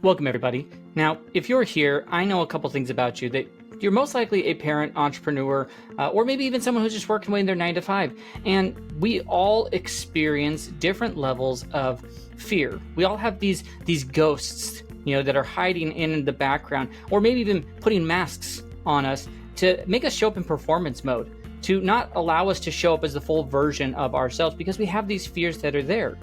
Welcome everybody. Now, if you're here, I know a couple things about you that you're most likely a parent, entrepreneur, or maybe even someone who's just working away in their 9 to 5. And we all experience different levels of fear. We all have these ghosts, that are hiding in the background, or maybe even putting masks on us to make us show up in performance mode, to not allow us to show up as the full version of ourselves because we have these fears that are there.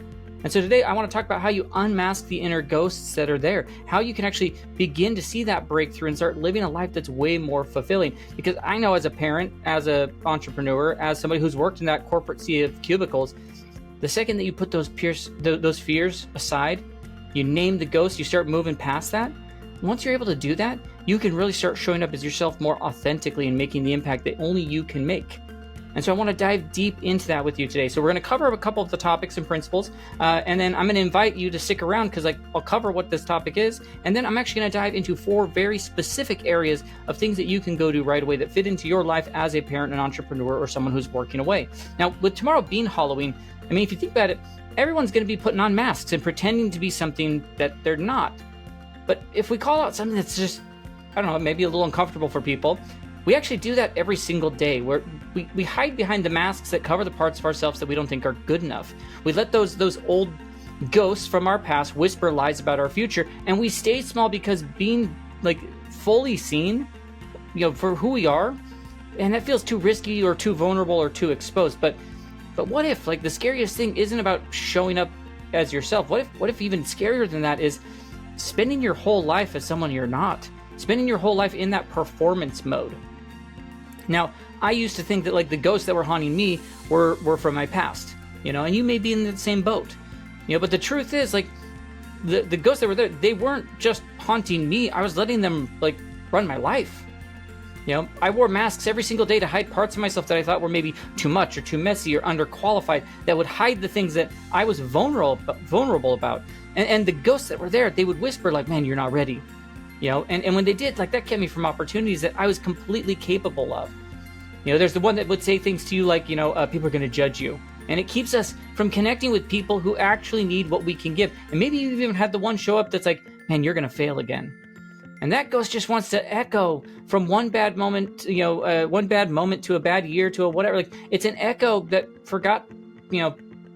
And so today I want to talk about how you unmask the inner ghosts that are there, how you can actually begin to see that breakthrough and start living a life that's way more fulfilling. Because I know as a parent, as an entrepreneur, as somebody who's worked in that corporate sea of cubicles, the second that you put those fears aside, you name the ghost, you start moving past that. Once you're able to do that, you can really start showing up as yourself more authentically and making the impact that only you can make. And so I want to dive deep into that with you today. So we're going to cover a couple of the topics and principles, and then I'm going to invite you to stick around because I'll cover what this topic is, and then I'm actually going to dive into 4 very specific areas of things that you can go do right away that fit into your life as a parent, an entrepreneur, or someone who's working away. Now, with tomorrow being Halloween, I mean, if you think about it, everyone's going to be putting on masks and pretending to be something that they're not. But if we call out something that's just, I don't know, maybe a little uncomfortable for people, we actually do that every single day, where we hide behind the masks that cover the parts of ourselves that we don't think are good enough. We let those old ghosts from our past whisper lies about our future, and we stay small because being fully seen, for who we are, and that feels too risky or too vulnerable or too exposed. But what if the scariest thing isn't about showing up as yourself? What if even scarier than that is spending your whole life as someone you're not, spending your whole life in that performance mode? Now, I used to think that the ghosts that were haunting me were from my past, and you may be in the same boat, but the truth is the ghosts that were there, they weren't just haunting me. I was letting them run my life. I wore masks every single day to hide parts of myself that I thought were maybe too much or too messy or underqualified, that would hide the things that I was vulnerable about. And the ghosts that were there, they would whisper man, you're not ready. And when they did, that kept me from opportunities that I was completely capable of. There's the one that would say things to you people are going to judge you. And it keeps us from connecting with people who actually need what we can give. And maybe you've even had the one show up that's man, you're going to fail again. And that ghost just wants to echo from one bad moment, to a bad year to a whatever. It's an echo that forgot,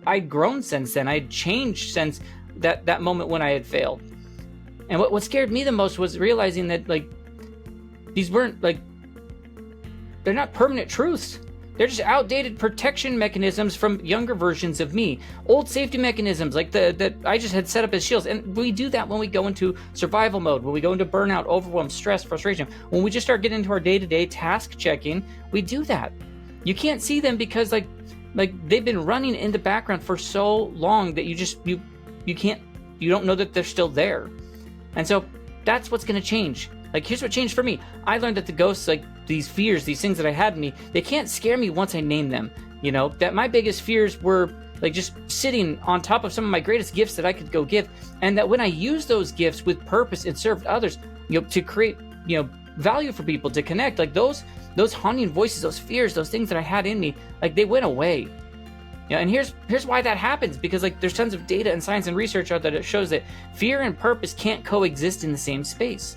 I'd grown since then. I'd changed since that moment when I had failed. And what scared me the most was realizing that these weren't they're not permanent truths. They're just outdated protection mechanisms from younger versions of me. Old safety mechanisms that I just had set up as shields. And we do that when we go into survival mode, when we go into burnout, overwhelm, stress, frustration. When we just start getting into our day-to-day task checking, we do that. You can't see them because they've been running in the background for so long that you don't know that they're still there. And so that's what's going to change. Here's what changed for me. I learned that the ghosts, these fears, these things that I had in me, they can't scare me once I name them. That my biggest fears were just sitting on top of some of my greatest gifts that I could go give. And that when I use those gifts with purpose and served others, to create, value for people, to connect, those haunting voices, those fears, those things that I had in me, they went away. And here's why that happens, because there's tons of data and science and research out there that shows that fear and purpose can't coexist in the same space.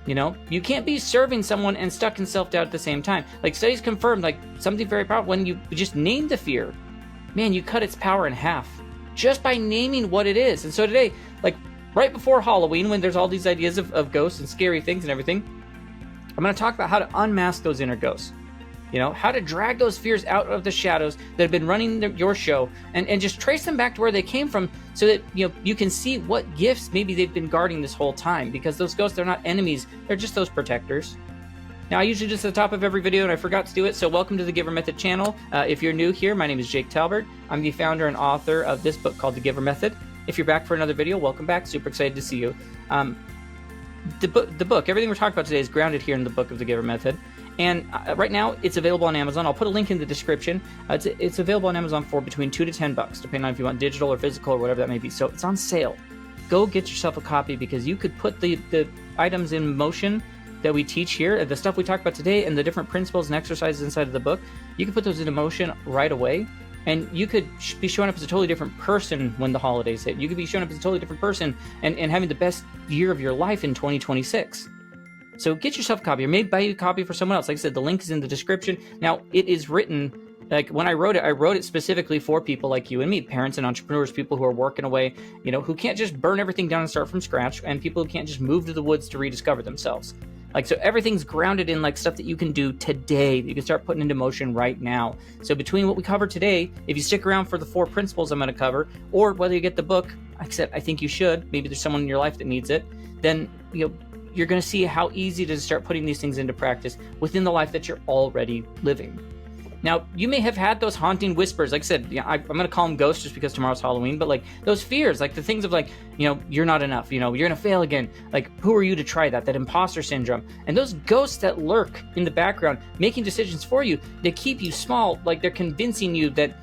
You can't be serving someone and stuck in self-doubt at the same time. Studies confirm something very powerful. When you just name the fear, man, you cut its power in half just by naming what it is. And so today, right before Halloween, when there's all these ideas of ghosts and scary things and everything, I'm going to talk about how to unmask those inner ghosts. How to drag those fears out of the shadows that have been running your show and just trace them back to where they came from, so that you can see what gifts maybe they've been guarding this whole time, because those ghosts, they're not enemies, they're just those protectors. Now, I usually do this at the top of every video and I forgot to do it, so welcome to the Giver Method channel. If you're new here, my name is Jake Talbert. I'm the founder and author of this book called The Giver Method. If you're back for another video, welcome back. Super excited to see you. The book, everything we're talking about today is grounded here in the book of The Giver Method. And right now, it's available on Amazon. I'll put a link in the description. It's available on Amazon for between $2 to $10, depending on if you want digital or physical or whatever that may be. So it's on sale. Go get yourself a copy, because you could put the items in motion that we teach here, the stuff we talk about today, and the different principles and exercises inside of the book. You can put those into motion right away. And you could be showing up as a totally different person when the holidays hit. You could be showing up as a totally different person and having the best year of your life in 2026. So get yourself a copy, or maybe buy you a copy for someone else. Like I said, the link is in the description. Now, it is written, like when I wrote it specifically for people like you and me, parents and entrepreneurs, people who are working away, who can't just burn everything down and start from scratch, and people who can't just move to the woods to rediscover themselves. Like, so everything's grounded in like stuff that you can do today, that you can start putting into motion right now. So between what we cover today, if you stick around for the 4 principles I'm going to cover, or whether you get the book, except I think you should, maybe there's someone in your life that needs it, then you're going to see how easy it is to start putting these things into practice within the life that you're already living. Now, you may have had those haunting whispers. Like I said, I'm going to call them ghosts just because tomorrow's Halloween, but like those fears, like the things of like, you're not enough, you're going to fail again. Like, who are you to try that imposter syndrome? And those ghosts that lurk in the background, making decisions for you, they keep you small, like they're convincing you that,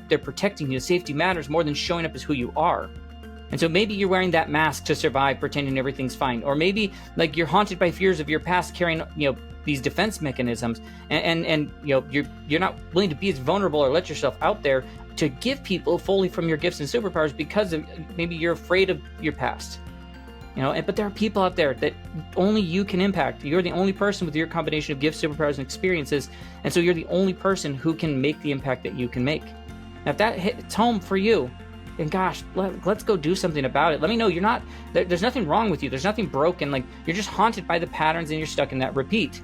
they're protecting you. Safety matters more than showing up as who you are. And so maybe you're wearing that mask to survive, pretending everything's fine. Or maybe like you're haunted by fears of your past, carrying, these defense mechanisms, and you're not willing to be as vulnerable or let yourself out there to give people fully from your gifts and superpowers because of maybe you're afraid of your past. But there are people out there that only you can impact. You're the only person with your combination of gifts, superpowers, and experiences, and so you're the only person who can make the impact that you can make. Now, if that hits home for you, and gosh, let's go do something about it. Let me know you're not, there's nothing wrong with you. There's nothing broken. Like, you're just haunted by the patterns and you're stuck in that repeat.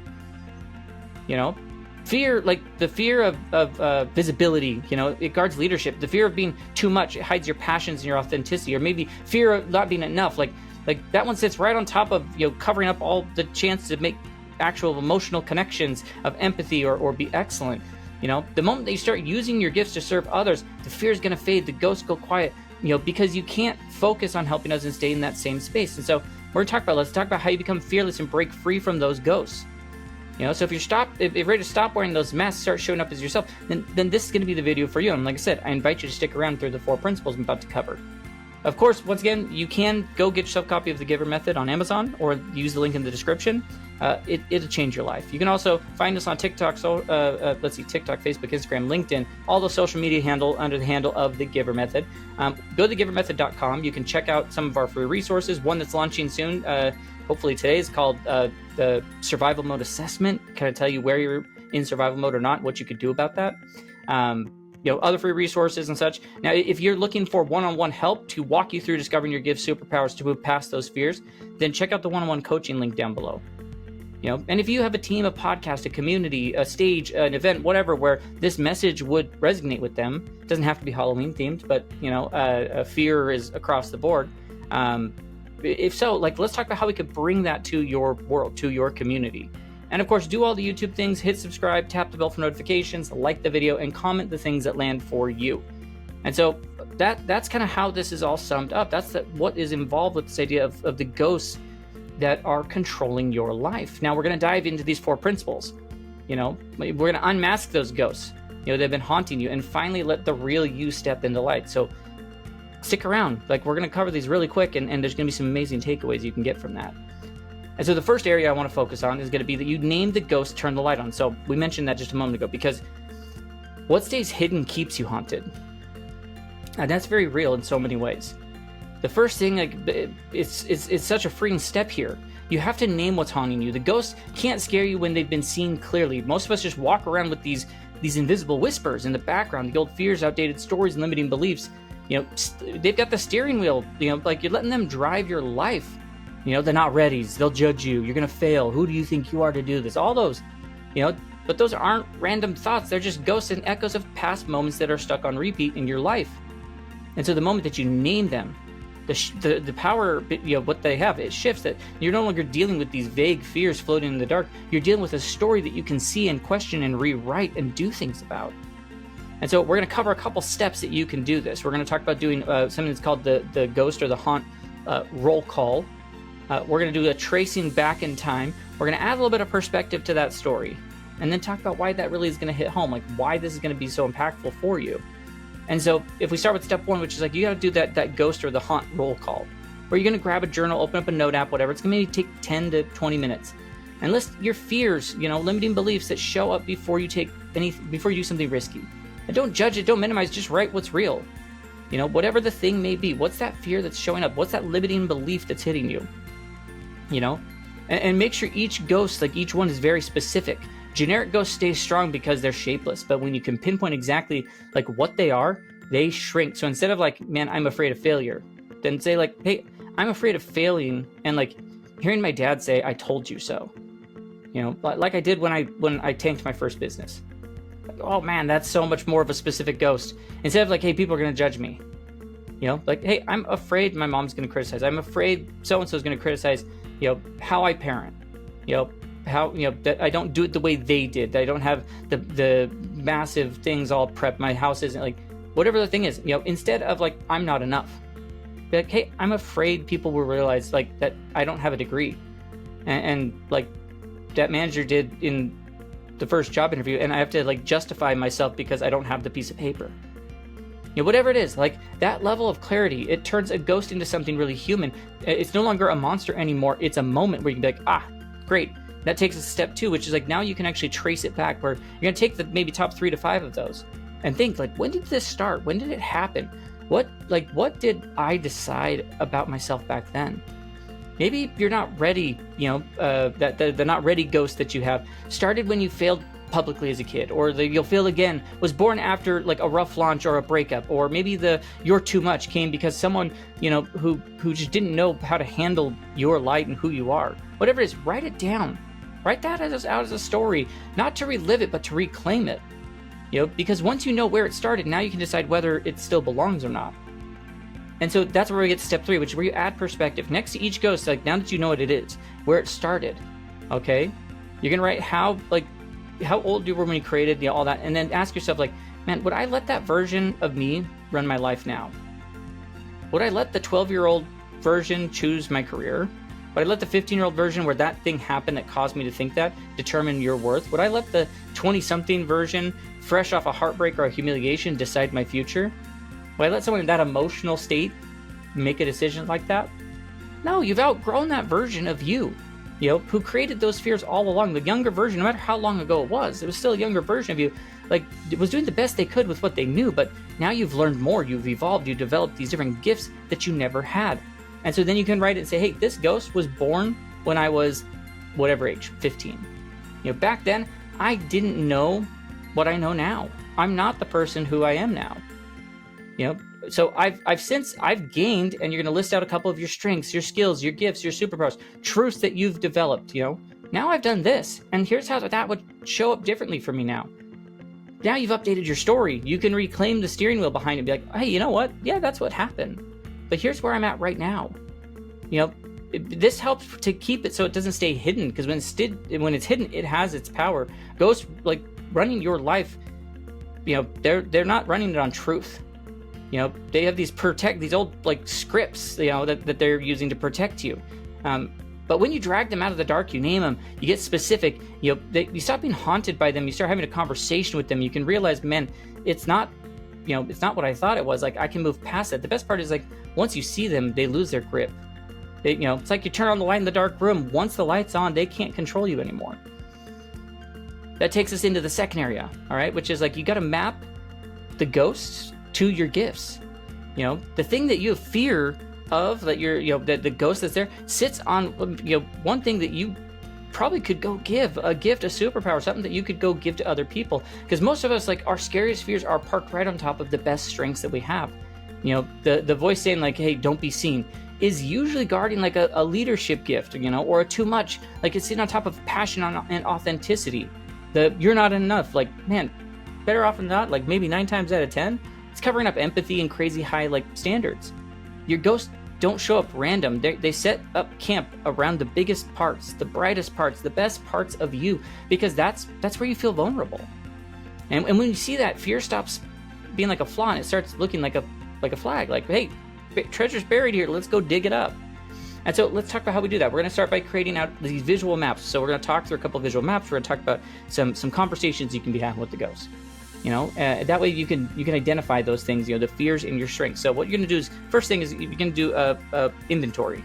Fear, like the fear of visibility, it guards leadership. The fear of being too much, it hides your passions and your authenticity. Or maybe fear of not being enough. Like that one sits right on top of, covering up all the chance to make actual emotional connections of empathy or be excellent. The moment that you start using your gifts to serve others, the fear is going to fade, the ghosts go quiet, because you can't focus on helping others and stay in that same space. And so let's talk about how you become fearless and break free from those ghosts. So if you're ready to stop wearing those masks, start showing up as yourself, then this is going to be the video for you. And like I said, I invite you to stick around through the 4 principles I'm about to cover. Of course, once again, you can go get yourself a copy of the GIVER method on Amazon, or use the link in the description. It'll change your life. You can also find us on TikTok, TikTok, Facebook, Instagram, LinkedIn, all the social media handle under the handle of the GIVER method. Go to thegivermethod.com. You can check out some of our free resources. One that's launching soon, hopefully today, is called the Survival Mode Assessment. Kind of tell you where you're in survival mode or not, what you could do about that. Other free resources and such. Now, if you're looking for one-on-one help to walk you through discovering your gifts, superpowers to move past those fears, then check out the one-on-one coaching link down below. And if you have a team, a podcast, a community, a stage, an event, whatever, where this message would resonate with them, it doesn't have to be Halloween themed, but fear is across the board. If so, let's talk about how we could bring that to your world, to your community. And of course, do all the YouTube things, hit subscribe, tap the bell for notifications, like the video, and comment the things that land for you. And so that's kind of how this is all summed up. That's what is involved with this idea of the ghosts that are controlling your life. Now we're going to dive into these 4 principles. We're going to unmask those ghosts, they've been haunting you, and finally let the real you step into light. So stick around. We're going to cover these really quick, and there's going to be some amazing takeaways you can get from that. And so the first area I want to focus on is going to be that you name the ghost, turn the light on. So we mentioned that just a moment ago, because what stays hidden keeps you haunted. And that's very real in so many ways. The first thing, it's such a freeing step here. You have to name what's haunting you. The ghosts can't scare you when they've been seen clearly. Most of us just walk around with these invisible whispers in the background, the old fears, outdated stories, and limiting beliefs. They've got the steering wheel, you're letting them drive your life. They're not ready. They'll judge you. You're going to fail. Who do you think you are to do this? All those, but those aren't random thoughts. They're just ghosts and echoes of past moments that are stuck on repeat in your life. And so the moment that you name them, the power, what they have, it shifts. That you're no longer dealing with these vague fears floating in the dark. You're dealing with a story that you can see and question and rewrite and do things about. And so we're going to cover a couple steps that you can do this. We're going to talk about doing something that's called the ghost or the haunt roll call. We're going to do a tracing back in time. We're going to add a little bit of perspective to that story, and then talk about why that really is going to hit home, why this is going to be so impactful for you. And so if we start with step 1, which is you got to do that ghost or the haunt roll call, where you're going to grab a journal, open up a note app, whatever. It's going to maybe take 10 to 20 minutes, and list your fears, limiting beliefs that show up before you do something risky. And don't judge it, don't minimize, just write what's real. You know, whatever the thing may be, what's that fear that's showing up? What's that limiting belief that's hitting you? You know, and make sure each ghost, like each one is very specific. Generic ghosts stay strong because they're shapeless, but when you can pinpoint exactly like what they are, they shrink. So instead of like, man, I'm afraid of failure, then say like, hey, I'm afraid of failing, and like hearing my dad say, I told you so. You know, like I did when I tanked my first business. Like, oh man, that's so much more of a specific ghost. Instead of like, hey, people are going to judge me. You know, like, hey, I'm afraid my mom's going to criticize. I'm afraid so-and-so is going to criticize, you know, how I parent. You know, how, you know, that I don't do it the way they did. That I don't have the massive things all prepped. My house isn't like, whatever the thing is, you know, instead of like, I'm not enough. Be like, hey, I'm afraid people will realize like that I don't have a degree. And like that manager did in the first job interview, and I have to like justify myself because I don't have the piece of paper. You know, whatever it is, like that level of clarity, it turns a ghost into something really human. It's no longer a monster anymore. It's a moment where you can be like, ah, great. That takes us to step 2, which is like, now you can actually trace it back, where you're going to take the maybe top 3 to 5 of those and think like, when did this start? When did it happen? What did I decide about myself back then? Maybe you're not ready, you know, that the not ready ghost that you have started when you failed publicly as a kid, or the you'll fail again was born after like a rough launch or a breakup, or maybe the you're too much came because someone, you know, who just didn't know how to handle your light and who you are. Whatever it is, write it down. Write that out as a story, not to relive it, but to reclaim it. You know, because once you know where it started, now you can decide whether it still belongs or not. And so that's where we get to step 3, which is where you add perspective. Next to each ghost, like now that you know what it is, where it started, okay? You're gonna write how old you were when you created, you know, all that, and then ask yourself like, man, would I let that version of me run my life now? Would I let the 12-year-old version choose my career? Would I let the 15-year-old version where that thing happened that caused me to think that determine your worth? Would I let the 20-something version, fresh off a heartbreak or a humiliation, decide my future? Would I let someone in that emotional state make a decision like that? No, you've outgrown that version of you, you know, who created those fears all along. The younger version, no matter how long ago it was still a younger version of you, like, it was doing the best they could with what they knew, but now you've learned more, you've evolved, you developed these different gifts that you never had. And so then you can write it and say, hey, this ghost was born when I was whatever age, 15. You know, back then, I didn't know what I know now. I'm not the person who I am now. You know, so I've gained, and you're going to list out a couple of your strengths, your skills, your gifts, your superpowers, truths that you've developed, you know. Now I've done this, and here's how that would show up differently for me now. Now you've updated your story. You can reclaim the steering wheel behind it and be like, hey, you know what? Yeah, that's what happened. But here's where I'm at right now. You know, this helps to keep it so it doesn't stay hidden, because when it's hidden, it has its power. Ghosts, like, running your life, you know, they're not running it on truth. You know, they have these old like scripts, you know, that they're using to protect you. But when you drag them out of the dark, you name them, you get specific, you know, you stop being haunted by them. You start having a conversation with them. You can realize, man, it's not what I thought it was. Like, I can move past it. The best part is, like, once you see them, they lose their grip. You know, it's like you turn on the light in the dark room. Once the light's on, they can't control you anymore. That takes us into the second area, all right, which is like, you got to map the ghosts to your gifts. You know, the thing that you have fear of, that that the ghost that's there sits on, you know, one thing that you probably could go give a gift, a superpower, something that you could go give to other people. Because most of us, like, our scariest fears are parked right on top of the best strengths that we have. You know, the voice saying like, hey, don't be seen, is usually guarding like a leadership gift, you know, or a too much, like it's sitting on top of passion and authenticity. The you're not enough, like, man, better often than not, like maybe 9 times out of 10, it's covering up empathy and crazy high like standards. Your ghosts don't show up random. They set up camp around the biggest parts, the brightest parts, the best parts of you, because that's where you feel vulnerable. And when you see that, fear stops being like a flaw and it starts looking like a flag. Like, hey, treasure's buried here. Let's go dig it up. And so let's talk about how we do that. We're going to start by creating out these visual maps. So we're going to talk through a couple of visual maps. We're going to talk about some conversations you can be having with the ghosts. You know, that way you can identify those things, you know, the fears and your strengths. So what you're going to do is, first thing is you're going to do a inventory.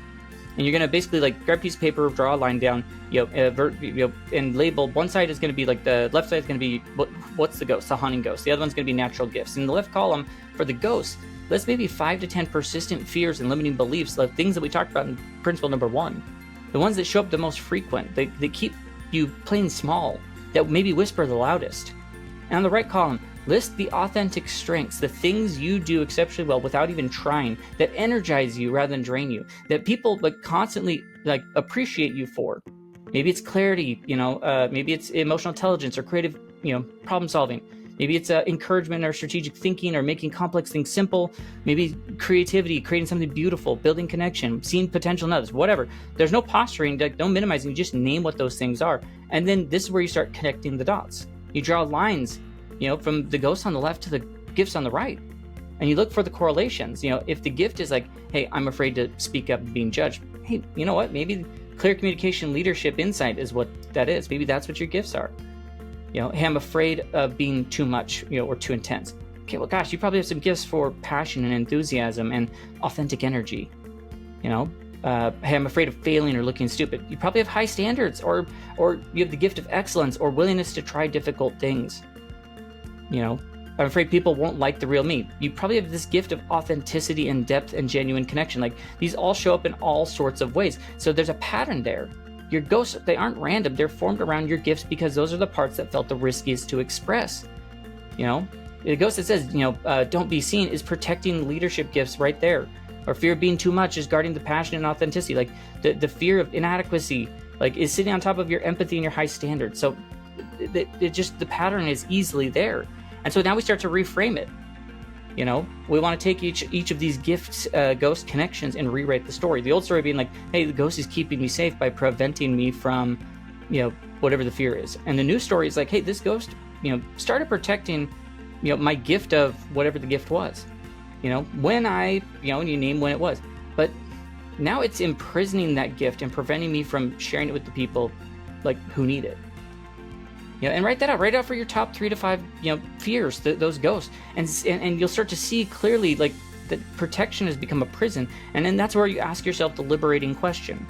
and you're gonna basically like grab a piece of paper, draw a line down, and label. One side is gonna be like the left side is gonna be what's the ghost, the haunting ghost. The other one's gonna be natural gifts. In the left column for the ghost, let's maybe 5 to 10 persistent fears and limiting beliefs, like things that we talked about in principle number 1. The ones that show up the most frequent, they keep you playing small, that maybe whisper the loudest. And on the right column, list the authentic strengths, the things you do exceptionally well without even trying, that energize you rather than drain you, that people like constantly like appreciate you for. Maybe it's clarity, maybe it's emotional intelligence or creative, problem solving. Maybe it's encouragement or strategic thinking or making complex things simple. Maybe creativity, creating something beautiful, building connection, seeing potential in others, whatever. There's no posturing, no minimizing, you just name what those things are. And then this is where you start connecting the dots. You draw lines, from the ghosts on the left to the gifts on the right. And you look for the correlations. If the gift is like, hey, I'm afraid to speak up and being judged. Hey, you know what? Maybe clear communication, leadership, insight is what that is. Maybe that's what your gifts are. Hey, I'm afraid of being too much, or too intense. Okay, well, gosh, you probably have some gifts for passion and enthusiasm and authentic energy. Hey, I'm afraid of failing or looking stupid. You probably have high standards, or you have the gift of excellence or willingness to try difficult things. I'm afraid people won't like the real me. You probably have this gift of authenticity and depth and genuine connection. Like these all show up in all sorts of ways. So there's a pattern there. Your ghosts, they aren't random. They're formed around your gifts because those are the parts that felt the riskiest to express. The ghost that says, don't be seen is protecting leadership gifts right there. Or fear of being too much is guarding the passion and authenticity. Like the fear of inadequacy, like is sitting on top of your empathy and your high standards. So the pattern is easily there. And so now we start to reframe it. We want to take each of these gifts, ghost connections, and rewrite the story. The old story being like, hey, the ghost is keeping me safe by preventing me from, whatever the fear is. And the new story is like, hey, this ghost, started protecting, my gift of whatever the gift was. When I, and you name when it was. But now it's imprisoning that gift and preventing me from sharing it with the people, like, who need it. And write that out. Write out for your top 3 to 5, fears, those ghosts, and you'll start to see clearly, like, that protection has become a prison. And then that's where you ask yourself the liberating question,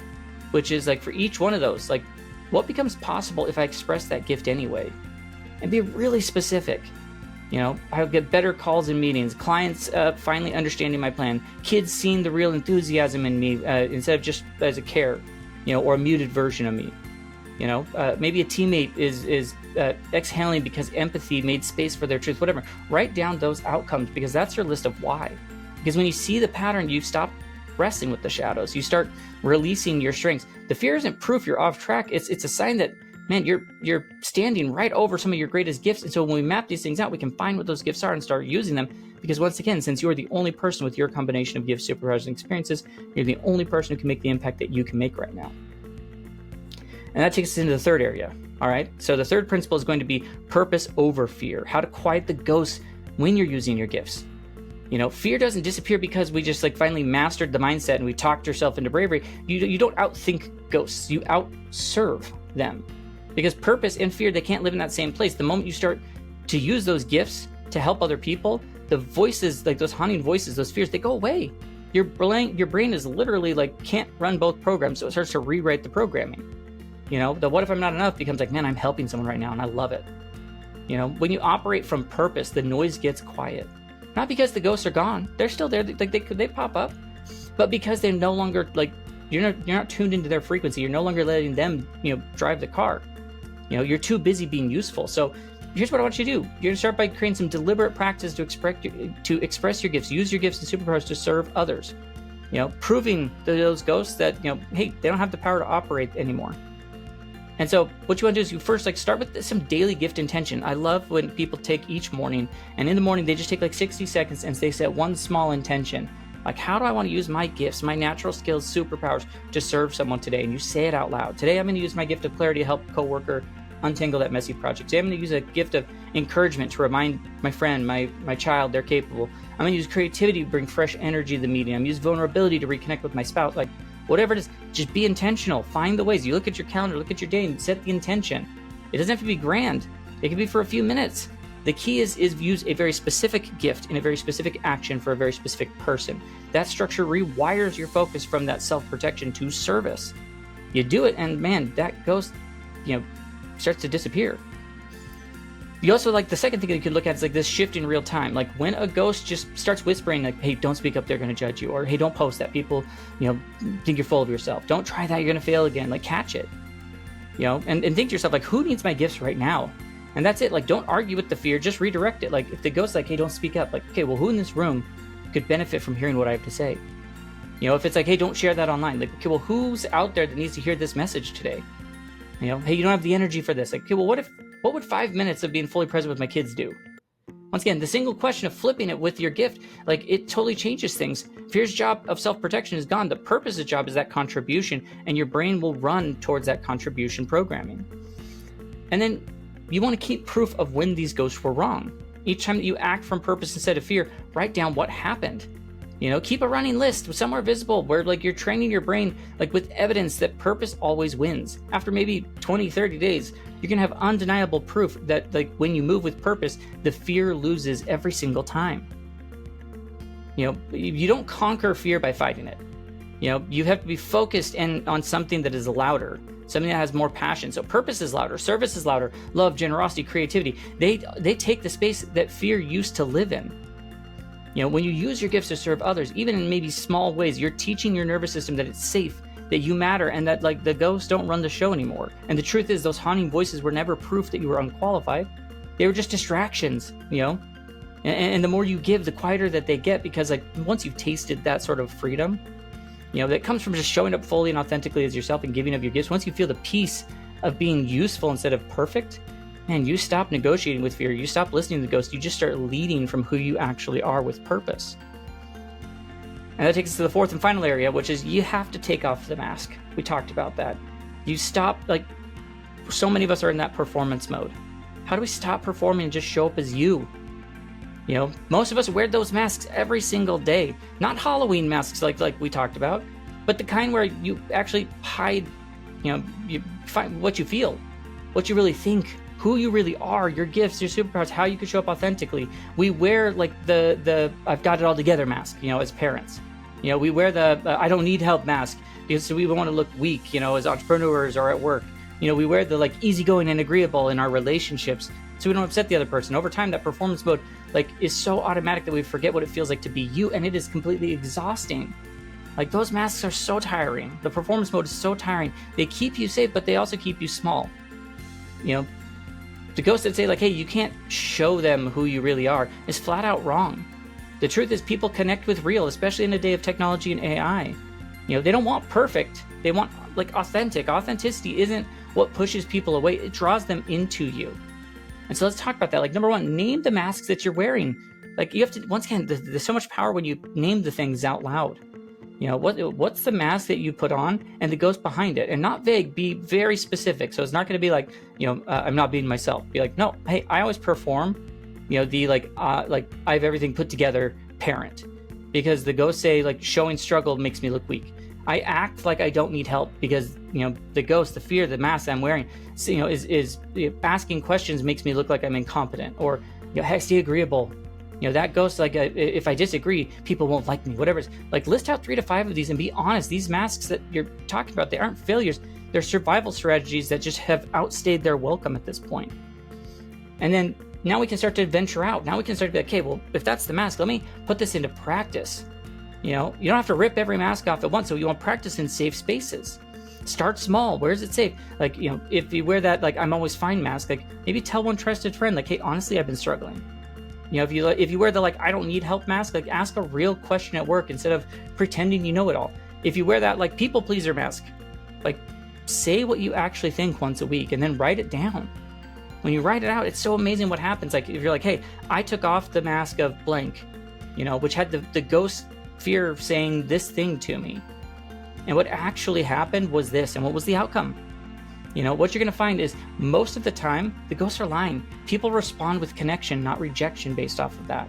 which is like, for each one of those, like, what becomes possible if I express that gift anyway? And be really specific. I'll get better calls in meetings, clients finally understanding my plan, kids seeing the real enthusiasm in me instead of just as a care, or a muted version of me. Maybe a teammate is exhaling because empathy made space for their truth, whatever. Write down those outcomes because that's your list of why. Because when you see the pattern, you stop wrestling with the shadows. You start releasing your strengths. The fear isn't proof you're off track. It's a sign that, man, you're standing right over some of your greatest gifts. And so when we map these things out, we can find what those gifts are and start using them. Because once again, since you're the only person with your combination of gifts, superpowers, and experiences, you're the only person who can make the impact that you can make right now. And that takes us into the third area. All right. So the third principle is going to be purpose over fear. How to quiet the ghosts when you're using your gifts. Fear doesn't disappear because we just finally mastered the mindset and we talked yourself into bravery. You don't outthink ghosts. You outserve them. Because purpose and fear, they can't live in that same place. The moment you start to use those gifts to help other people, the voices, like those haunting voices, those fears, they go away. Your brain is literally can't run both programs, so it starts to rewrite the programming. The what if I'm not enough becomes man, I'm helping someone right now and I love it. When you operate from purpose, the noise gets quiet. Not because the ghosts are gone. They're still there. They pop up. But because they're no longer you're not tuned into their frequency. You're no longer letting them, drive the car. You're too busy being useful. So here's what I want you to do. You're going to start by creating some deliberate practice to express your gifts. Use your gifts and superpowers to serve others. Proving to those ghosts that, hey, they don't have the power to operate anymore. And so what you want to do is you first start with some daily gift intention. I love when people take each morning, and in the morning they just take 60 seconds and they set one small intention. How do I want to use my gifts, my natural skills, superpowers to serve someone today? And you say it out loud. Today I'm going to use my gift of clarity to help a coworker untangle that messy project. Today I'm going to use a gift of encouragement to remind my friend, my child, they're capable. I'm going to use creativity to bring fresh energy to the meeting. I'm going to use vulnerability to reconnect with my spouse. Whatever it is, just be intentional. Find the ways. You look at your calendar, look at your day, and set the intention. It doesn't have to be grand. It can be for a few minutes. The key is use a very specific gift in a very specific action for a very specific person. That structure rewires your focus from that self-protection to service. You do it, and man, that ghost, starts to disappear. You also, the second thing that you could look at is this shift in real time. When a ghost just starts whispering, hey, don't speak up, they're going to judge you. Or, hey, don't post that, people, think you're full of yourself. Don't try that, you're going to fail again. Catch it. And think to yourself, who needs my gifts right now? And that's it. Don't argue with the fear, just redirect it. If the ghost's hey, don't speak up, okay, well, who in this room could benefit from hearing what I have to say? If it's hey, don't share that online. Okay, well, who's out there that needs to hear this message today? Hey, you don't have the energy for this. Okay, well, what would 5 minutes of being fully present with my kids do? Once again, the single question of flipping it with your gift, it totally changes things. Fear's job of self-protection is gone. The purpose's job is that contribution, and your brain will run towards that contribution programming. And then you want to keep proof of when these ghosts were wrong. Each time that you act from purpose instead of fear, write down what happened. Keep a running list somewhere visible where you're training your brain with evidence that purpose always wins. After maybe 20, 30 days, you're going to have undeniable proof that when you move with purpose, the fear loses every single time. You don't conquer fear by fighting it. You have to be focused on something that is louder, something that has more passion. So purpose is louder, service is louder, love, generosity, creativity. They take the space that fear used to live in. When you use your gifts to serve others, even in maybe small ways, you're teaching your nervous system that it's safe, that you matter, and that the ghosts don't run the show anymore. And the truth is, those haunting voices were never proof that you were unqualified. They were just distractions, And the more you give, the quieter that they get, because once you've tasted that sort of freedom, that comes from just showing up fully and authentically as yourself and giving of your gifts. Once you feel the peace of being useful instead of perfect, man, you stop negotiating with fear. You stop listening to the ghost. You just start leading from who you actually are with purpose. And that takes us to the fourth and final area, which is you have to take off the mask. We talked about that. You stop, so many of us are in that performance mode. How do we stop performing and just show up as you? Most of us wear those masks every single day. Not Halloween masks like we talked about, but the kind where you actually hide, you find what you feel, what you really think, who you really are, your gifts, your superpowers, how you can show up authentically. We wear the I've got it all together mask, as parents. We wear the I don't need help mask because we want to look weak, as entrepreneurs or at work. We wear the easygoing and agreeable in our relationships so we don't upset the other person. Over time, that performance mode is so automatic that we forget what it feels like to be you, and it is completely exhausting. Those masks are so tiring. The performance mode is so tiring. They keep you safe, but they also keep you small. The ghosts that say hey, you can't show them who you really are is flat out wrong. The truth is people connect with real, especially in a day of technology and AI. They don't want perfect. They want authentic. Authenticity isn't what pushes people away. It draws them into you. And so let's talk about that. Number one, name the masks that you're wearing. You have to, once again, there's so much power when you name the things out loud. What's the mask that you put on and the ghost behind it? And not vague, be very specific. So it's not going to be I'm not being myself. Be no, hey, I always perform, I have everything put together parent. Because the ghosts say showing struggle makes me look weak. I act like I don't need help because, the ghost, the fear, the mask I'm wearing, is asking questions makes me look like I'm incompetent. Or, hexy agreeable. That ghost, if I disagree, people won't like me, whatever. List out 3 to 5 of these and be honest. These masks that you're talking about, they aren't failures. They're survival strategies that just have outstayed their welcome at this point. And then now we can start to venture out. Now we can start to be okay, well, if that's the mask, let me put this into practice. You don't have to rip every mask off at once, so you want to practice in safe spaces. Start small. Where is it safe? If you wear that, I'm always fine mask, maybe tell one trusted friend, hey, honestly, I've been struggling. If you wear the I don't need help mask, ask a real question at work instead of pretending you know it all. If you wear that people pleaser mask, say what you actually think once a week and then write it down. When you write it out, it's so amazing what happens. If you're hey, I took off the mask of blank, which had the ghost fear of saying this thing to me. And what actually happened was this, and what was the outcome? What you're going to find is most of the time, the ghosts are lying. People respond with connection, not rejection based off of that.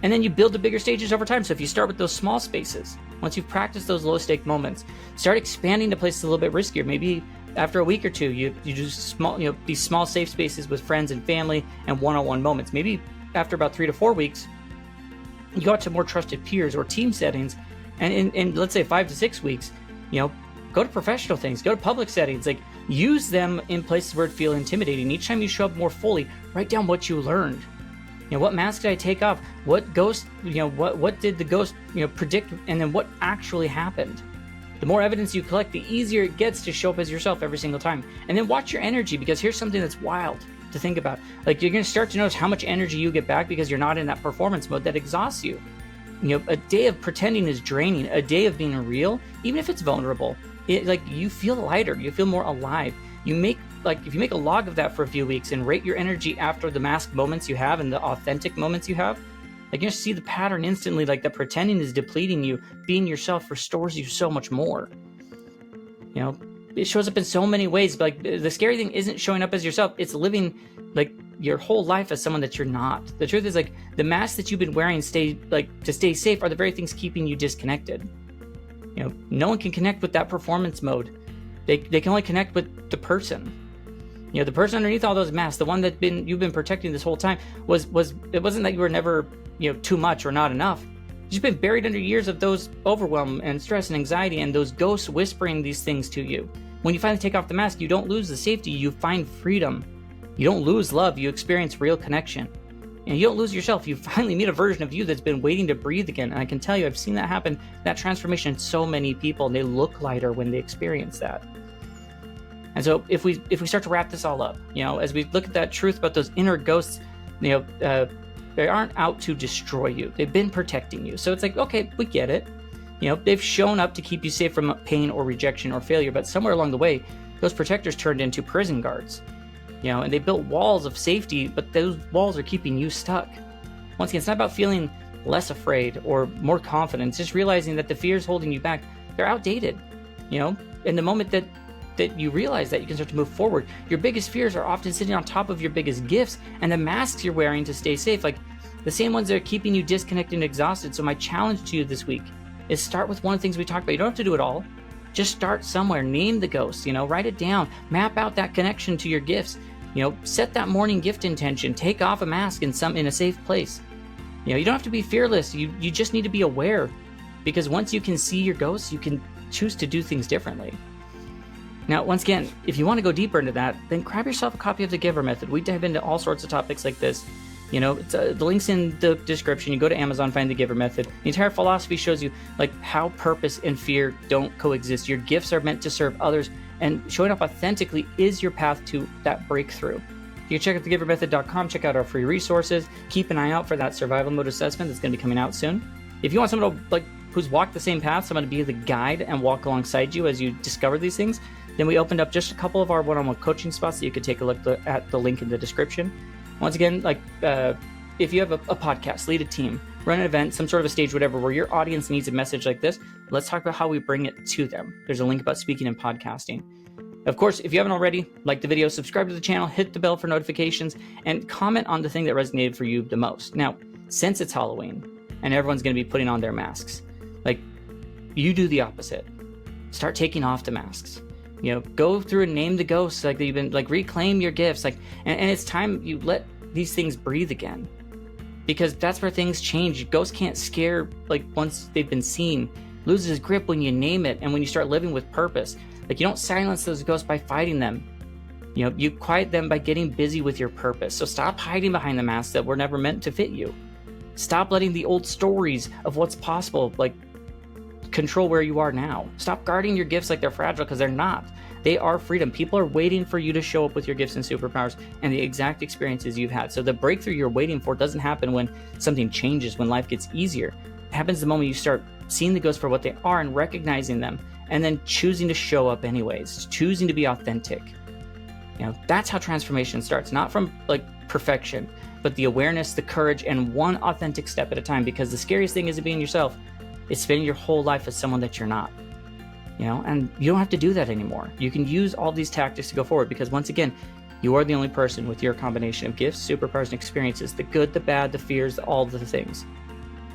And then you build the bigger stages over time. So if you start with those small spaces, once you've practiced those low stake moments, start expanding to places a little bit riskier. Maybe after a week or two, you do small, these small safe spaces with friends and family and one-on-one moments. Maybe after about 3 to 4 weeks, you go out to more trusted peers or team settings, and in let's say 5 to 6 weeks, go to professional things, go to public settings, like use them in places where it feel intimidating. Each time you show up more fully, write down what you learned. What mask did I take off? What ghost, what did the ghost, predict? And then what actually happened? The more evidence you collect, the easier it gets to show up as yourself every single time. And then watch your energy, because here's something that's wild to think about. Like, you're going to start to notice how much energy you get back because you're not in that performance mode that exhausts you. A day of pretending is draining. A day of being real, even if it's vulnerable, you feel lighter, you feel more alive. If you make a log of that for a few weeks and rate your energy after the mask moments you have and the authentic moments you have, you're going to see the pattern instantly. Like, that pretending is depleting you. Being yourself restores you so much more. It shows up in so many ways. But the scary thing isn't showing up as yourself. It's living your whole life as someone that you're not. The truth is, the masks that you've been wearing to stay safe are the very things keeping you disconnected. No one can connect with that performance mode. They can only connect with the person. The person underneath all those masks, the one that you've been protecting this whole time, it wasn't that you were never too much or not enough. You've been buried under years of those overwhelm and stress and anxiety and those ghosts whispering these things to you. When you finally take off the mask, you don't lose the safety, you find freedom. You don't lose love, you experience real connection. And you don't lose yourself, you finally meet a version of you that's been waiting to breathe again. And I can tell you, I've seen that happen, that transformation in so many people, and they look lighter when they experience that. And so if we start to wrap this all up, as we look at that truth about those inner ghosts, they aren't out to destroy you. They've been protecting you. So it's okay, we get it. They've shown up to keep you safe from pain or rejection or failure, but somewhere along the way, those protectors turned into prison guards. And they built walls of safety, but those walls are keeping you stuck. Once again, it's not about feeling less afraid or more confident. It's just realizing that the fears holding you back, they're outdated. In the moment that you realize that, you can start to move forward. Your biggest fears are often sitting on top of your biggest gifts and the masks you're wearing to stay safe, the same ones that are keeping you disconnected and exhausted. So my challenge to you this week is start with one of the things we talked about. You don't have to do it all. Just start somewhere. Name the ghosts, write it down. Map out that connection to your gifts. Set that morning gift intention. Take off a mask in a safe place. You don't have to be fearless. You just need to be aware, because once you can see your ghosts, you can choose to do things differently. Now, once again, if you want to go deeper into that, then grab yourself a copy of the GIVER method. We dive into all sorts of topics like this. The link's in the description. You go to Amazon, find the GIVER method. The entire philosophy shows you how purpose and fear don't coexist. Your gifts are meant to serve others, and showing up authentically is your path to that breakthrough. You can check out thegivermethod.com, check out our free resources. Keep an eye out for that survival mode assessment that's going to be coming out soon. If you want someone to who's walked the same path, someone to be the guide and walk alongside you as you discover these things, then we opened up just a couple of our one-on-one coaching spots that you could take a look at the link in the description. Once again, if you have a podcast, lead a team, run an event, some sort of a stage, whatever, where your audience needs a message like this, let's talk about how we bring it to them. There's a link about speaking and podcasting. Of course, if you haven't already, like the video, subscribe to the channel, hit the bell for notifications, and comment on the thing that resonated for you the most. Now, since it's Halloween and everyone's going to be putting on their masks, you do the opposite. Start taking off the masks. Go through and name the ghosts you've been, reclaim your gifts, and it's time you let these things breathe again, because that's where things change. Ghosts can't scare once they've been seen. Loses its grip when you name it, and when you start living with purpose. You don't silence those ghosts by fighting them. You quiet them by getting busy with your purpose. So stop hiding behind the masks that were never meant to fit you. Stop letting the old stories of what's possible control where you are now. Stop guarding your gifts like they're fragile, because they're not. They are freedom. People are waiting for you to show up with your gifts and superpowers and the exact experiences you've had. So the breakthrough you're waiting for doesn't happen when something changes, when life gets easier. It happens the moment you start seeing the ghosts for what they are and recognizing them, and then choosing to show up anyways, choosing to be authentic. That's how transformation starts, not from perfection, but the awareness, the courage, and one authentic step at a time. Because the scariest thing isn't being yourself, it's spending your whole life as someone that you're not. And you don't have to do that anymore. You can use all these tactics to go forward, because once again, you are the only person with your combination of gifts, superpowers, and experiences, the good, the bad, the fears, all the things.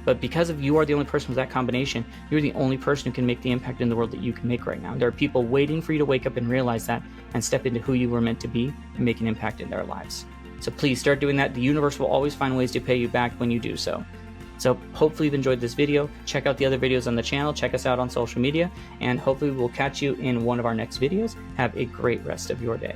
But because of you are the only person with that combination, you're the only person who can make the impact in the world that you can make right now. There are people waiting for you to wake up and realize that and step into who you were meant to be and make an impact in their lives. So please start doing that. The universe will always find ways to pay you back when you do so. So hopefully you've enjoyed this video. Check out the other videos on the channel. Check us out on social media. And hopefully we'll catch you in one of our next videos. Have a great rest of your day.